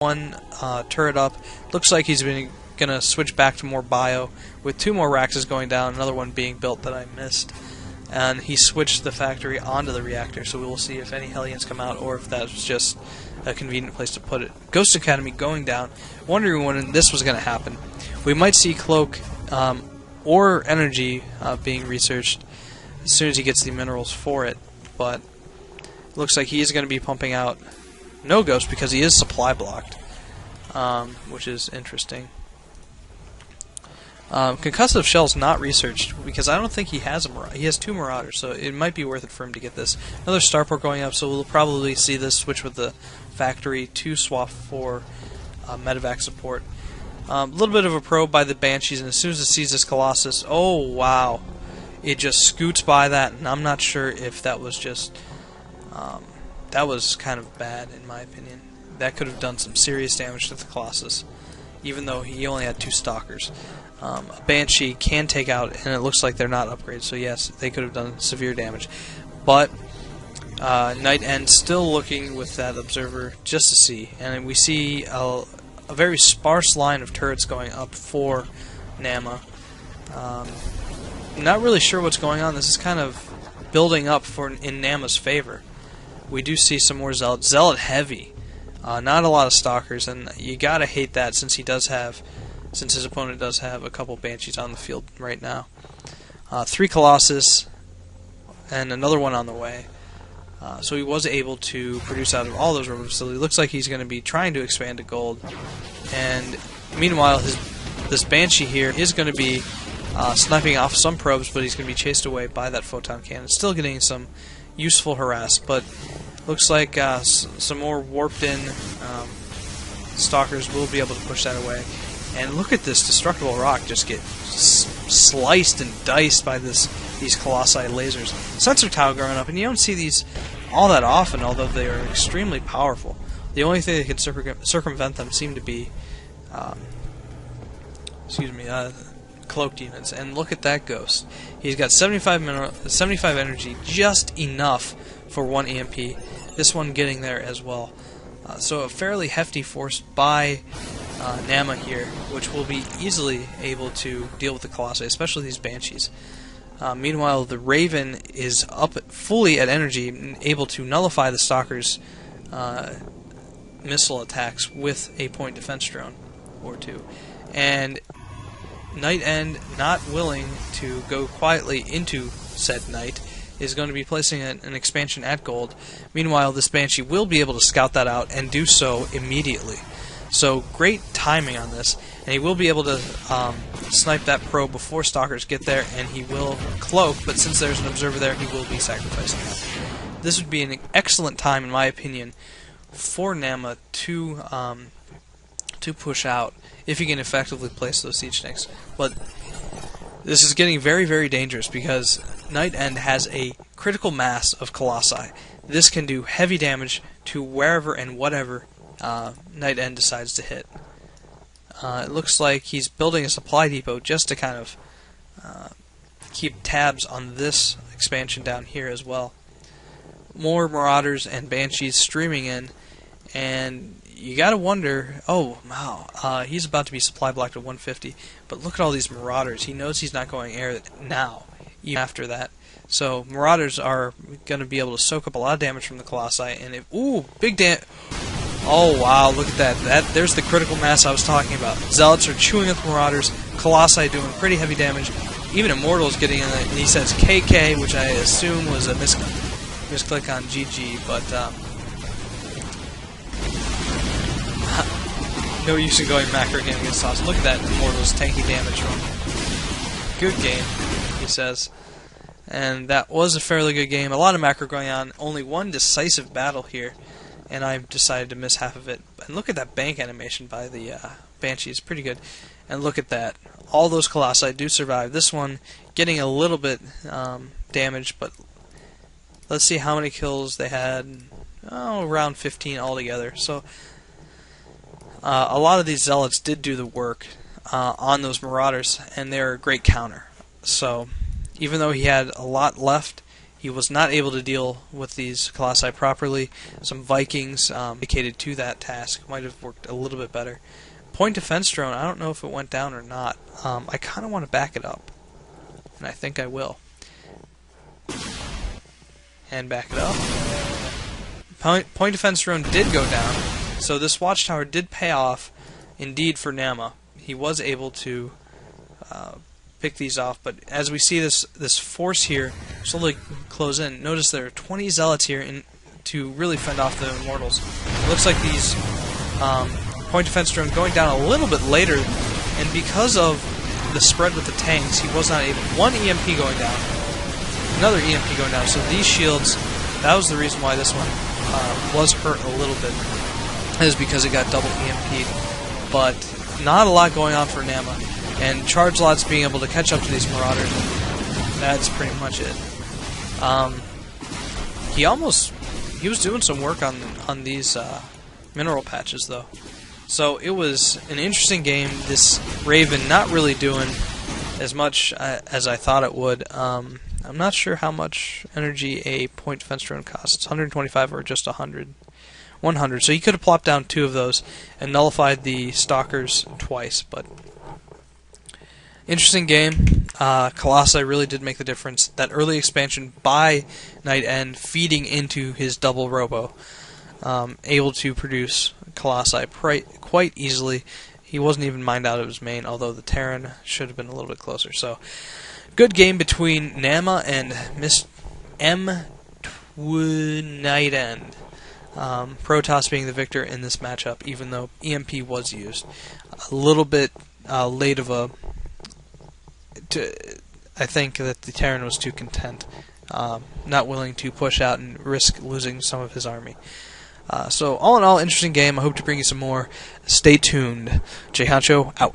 one turret up. Looks like he's going to switch back to more bio, with 2 more Raxes going down, another one being built that I missed. And he switched the factory onto the reactor, so we will see if any Hellions come out or if that was just a convenient place to put it. Ghost Academy going down, wondering when this was going to happen. We might see Cloak or Energy being researched as soon as he gets the minerals for it, but it looks like he is going to be pumping out no Ghost because he is supply blocked, which is interesting. Concussive Shell's not researched because I don't think he has a Marauder. He has 2 Marauders, so it might be worth it for him to get this. Another Starport going up, so we'll probably see this switch with the factory to swap for medevac support. A little bit of a probe by the Banshees, and as soon as it sees this Colossus, oh wow, it just scoots by that, and I'm not sure if that was just that was kind of bad in my opinion. That could have done some serious damage to the Colossus, even though he only had 2 Stalkers. A Banshee can take out, and it looks like they're not upgraded, so yes, they could have done severe damage. But NightEnd still looking with that observer just to see, and we see a very sparse line of turrets going up for Naama. Not really sure what's going on. This is kind of building up in Naama's favor. We do see some more Zealots. Zealot heavy. Not a lot of Stalkers, and you gotta hate that since his opponent does have a couple Banshees on the field right now. 3 Colossus and another one on the way. So he was able to produce out of all those rubber facilities. Looks like he's going to be trying to expand to gold. And meanwhile, this Banshee here is going to be sniping off some probes, but he's going to be chased away by that photon cannon. Still getting some useful harass, but looks like some more warped in Stalkers will be able to push that away. And look at this destructible rock just get sliced and diced by these Colossi lasers. Sensor Tower growing up, and you don't see these all that often, although they are extremely powerful. The only thing that can circumvent them seem to be, cloaked units. And look at that Ghost. He's got 75 energy, just enough for 1 EMP. This one getting there as well. So a fairly hefty force by Naama here, which will be easily able to deal with the Colossi, especially these Banshees. Meanwhile, the Raven is up fully at energy, able to nullify the Stalker's missile attacks with a point defense drone or 2. And NightEnd, not willing to go quietly into said night, is going to be placing an expansion at gold. Meanwhile, this Banshee will be able to scout that out and do so immediately. So great timing on this, and he will be able to snipe that probe before Stalkers get there, and he will cloak, but since there's an observer there, he will be sacrificing that. This would be an excellent time, in my opinion, for Naama to push out, if he can effectively place those siege tanks. But this is getting very, very dangerous, because NightEnd has a critical mass of Colossi. This can do heavy damage to wherever and whatever NightEnd decides to hit. It looks like he's building a supply depot just to kind of keep tabs on this expansion down here as well. More Marauders and Banshees streaming in, and you gotta wonder, oh wow, he's about to be supply blocked at 150, but look at all these Marauders. He knows he's not going air now, even after that. So Marauders are going to be able to soak up a lot of damage from the Colossi, and big damage. Oh wow, look at that. There's the critical mass I was talking about. Zealots are chewing up Marauders, Colossi doing pretty heavy damage. Even Immortal's getting in it, and he says KK, which I assume was a misclick on GG, but no use in going macro game against Sauce. Look at that Immortal's tanky damage run. Good game, he says. And that was a fairly good game. A lot of macro going on. Only one decisive battle here, and I decided to miss half of it. And look at that bank animation by the Banshee. It's pretty good. And look at that. All those Colossi do survive. This one getting a little bit damaged, but let's see how many kills they had. Oh, around 15 altogether. So a lot of these Zealots did do the work on those Marauders, and they're a great counter. So even though he had a lot left, He was not able to deal with these Colossi properly. Some Vikings dedicated to that task might have worked a little bit better. Point defense drone, I don't know if it went down or not. I kind of want to back it up, and I think I will. And back it up. Point defense drone did go down, so this watchtower did pay off, indeed, for Naama. He was able to pick these off, but as we see this force here slowly close in, notice there are 20 zealots here to really fend off the immortals. It looks like these point defense drone going down a little bit later, and because of the spread with the tanks, he was not able. One EMP going down, another EMP going down. So these shields, that was the reason why this one was hurt a little bit, is because it got double EMP'd. But not a lot going on for Naama, and charge lots being able to catch up to these marauders. That's pretty much it. He was doing some work on these mineral patches though. So it was an interesting game. This Raven not really doing as much as I thought it would. I'm not sure how much energy a point defense drone costs. It's 125 or just 100. 100. So you could have plopped down 2 of those and nullified the stalkers twice. But interesting game. Colossi really did make the difference. That early expansion by NightEnd feeding into his double robo, able to produce Colossi quite easily. He wasn't even mined out of his main, although the Terran should have been a little bit closer. So, good game between Naama and mTwNightEnd. Protoss being the victor in this matchup, even though EMP was used. A little bit late of a... I think that the Terran was too content, not willing to push out and risk losing some of his army. So all in all, interesting game. I hope to bring you some more. Stay tuned. Jay Honcho, out.